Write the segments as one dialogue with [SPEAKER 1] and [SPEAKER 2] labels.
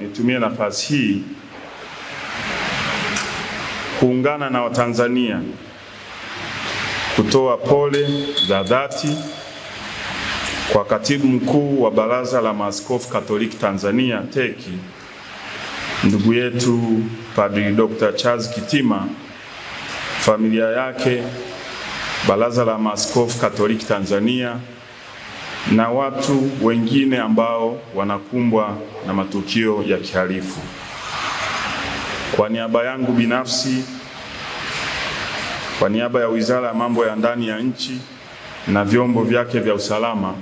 [SPEAKER 1] Nitumie nafasi hii kuungana na Watanzania kutoa pole za dhati kwa Katibu Mkuu wa Baraza la Maaskofu Katoliki Tanzania TEC, ndugu yetu Padri Dr. Charles Kitima, familia yake, Baraza la Maaskofu Katoliki Tanzania na watu wengine ambao wanakumbwa na matukio ya kihalifu. Kwa niaba yangu binafsi, kwa niaba ya Wizara ya Mambo ya Ndani ya Nchi na vyombo vyake vya usalama,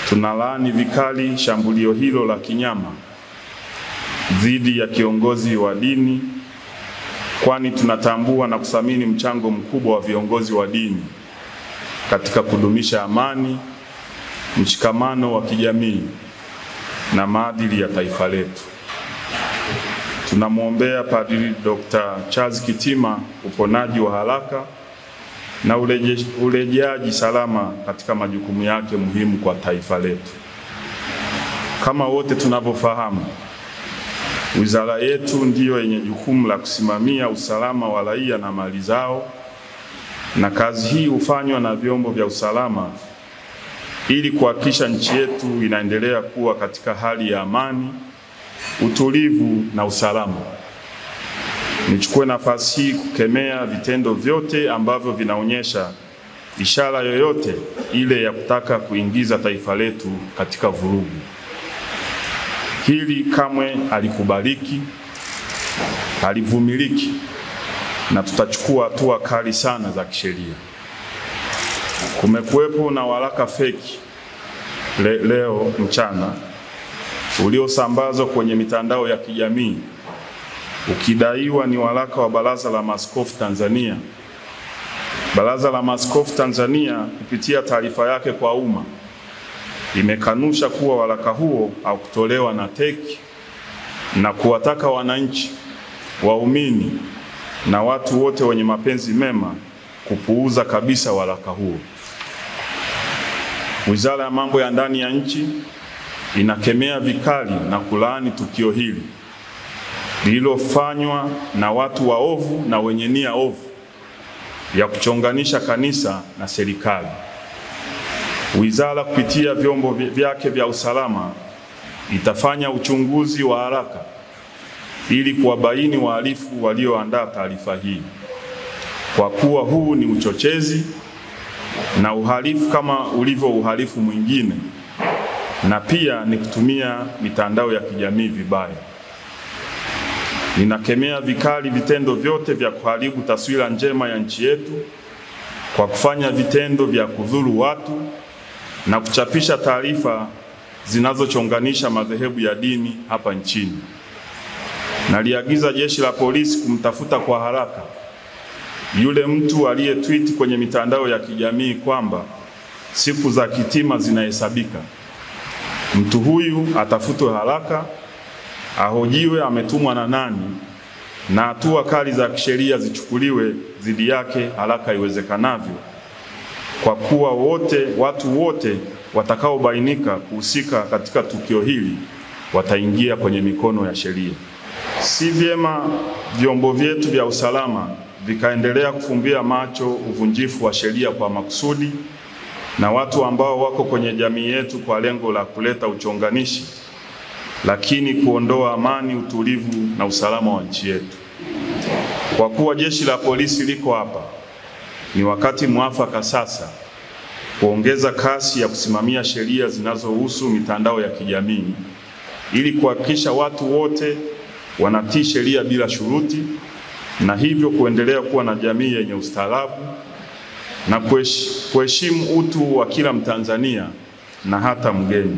[SPEAKER 1] tunalaani vikali shambulio hilo la kinyama dhidi ya kiongozi wa dini, kwani tunatambua na kuthamini mchango mkubwa wa viongozi wa dini katika kudumisha amani, mshikamano wa kijamii na maadili ya taifa letu. Tunamwombea Padri Dr. Charles Kitima uponaji wa haraka na urejeaji salama katika majukumu yake muhimu kwa taifa letu. Kama wote tunavyofahamu, wizara yetu ndiyo yenye jukumu la kusimamia usalama wa raia na mali zao, na kazi hii hufanywa na vyombo vya usalama ili kuhakikisha nchi yetu inaendelea kuwa katika hali ya amani, utulivu na usalama. Nichukue nafasi hii kukemea vitendo vyote ambavyo vinaonyesha ishara yoyote ile ya kutaka kuingiza taifa letu katika vurugu. Hili kamwe halikubaliki, halivumiliki, na tutachukua hatua kali sana za kisheria. Kumekuwepo na waraka feki leo mchana uliosambazwa kwenye mitandao ya kijamii ukidaiwa ni waraka wa Baraza la Maaskofu Tanzania. Baraza la Maaskofu Tanzania kupitia taarifa yake kwa umma imekanusha kuwa waraka huo haukutolewa na TEC na kuwataka wananchi, waumini na watu wote wenye mapenzi mema kupuuza kabisa waraka huo. Wizara ya Mambo ya Ndani ya Nchi inakemea vikali na kulaani tukio hili lililofanywa na watu waovu na wenye nia ovu ya kuchonganisha kanisa na serikali. Wizara kupitia vyombo vyake vya usalama itafanya uchunguzi wa haraka ili kuwabaini wahalifu walioandaa taarifa hii, kwa kuwa huu ni uchochezi na uhalifu kama ulivyo uhalifu mwingine, na pia ni kutumia mitandao ya kijamii vibaya. Ninakemea vikali vitendo vyote vya kuharibu taswira njema ya nchi yetu kwa kufanya vitendo vya kudhuru watu na kuchapisha taarifa zinazochonganisha madhehebu ya dini hapa nchini. Naliagiza Jeshi la Polisi kumtafuta kwa haraka yule mtu aliyetweet kwenye mitandao ya kijamii kwamba siku za Kitima zinahesabika. Mtu huyu atafutwe haraka, ahojiwe ametumwa na nani, na hatua kali za kisheria zichukuliwe dhidi yake haraka iwezekanavyo, kwa kuwa watu wote watakaobainika kuhusika katika tukio hili wataingia kwenye mikono ya sheria. Si vyema vyombo vyetu vya usalama vikaendelea kufumbia macho uvunjifu wa sheria kwa makusudi na watu ambao wako kwenye jamii yetu kwa lengo la kuleta uchonganishi, lakini kuondoa amani, utulivu na usalama wa nchi yetu. Kwa kuwa Jeshi la Polisi liko hapa, ni wakati mwafaka sasa kuongeza kasi ya kusimamia sheria zinazohusu mitandao ya kijamii ili kuhakikisha watu wote wanatii sheria bila shuruti, na hivyo kuendelea kuwa na jamii yenye ustaarabu na kuheshimu utu wa kila Mtanzania na hata mgeni.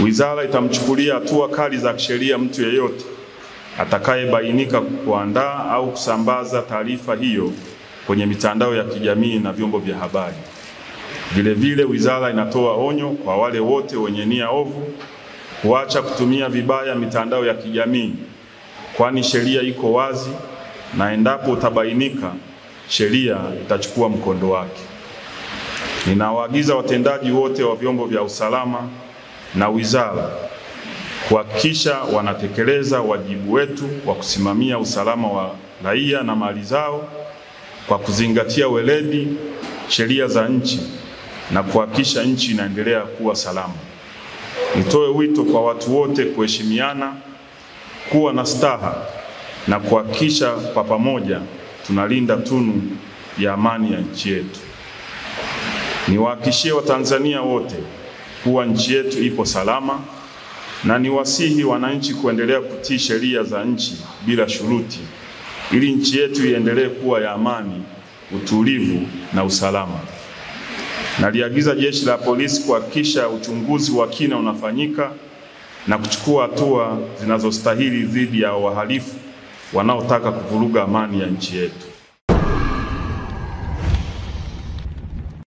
[SPEAKER 1] Wizara itamchukulia hatua kali za kisheria mtu yeyote atakayebainika kuandaa au kusambaza taarifa hiyo kwenye mitandao ya kijamii na vyombo vya habari. Vilevile, wizara inatoa onyo kwa wale wote wenye nia ovu kuacha kutumia vibaya mitandao ya kijamii, kwani sheria iko wazi na endapo utabainika, sheria itachukua mkondo wake. Ninawaagiza watendaji wote wa vyombo vya usalama na wizara kuhakikisha wanatekeleza wajibu wetu wa kusimamia usalama wa raia na mali zao kwa kuzingatia weledi, sheria za nchi na kuhakikisha nchi inaendelea kuwa salama. Nitoe wito kwa watu wote kuheshimiana, kuwa na staha na kuhakikisha kwa pamoja tunalinda tunu ya amani ya nchi yetu. Niwahakikishie Watanzania wote kuwa nchi yetu ipo salama na niwasihi wananchi kuendelea kutii sheria za nchi bila shuruti ili nchi yetu iendelee kuwa ya amani, utulivu na usalama. Naliagiza Jeshi la Polisi kuhakikisha uchunguzi wa kina unafanyika na kuchukua hatua zinazostahili dhidi ya wahalifu wanaotaka kuvuruga amani ya nchi yetu.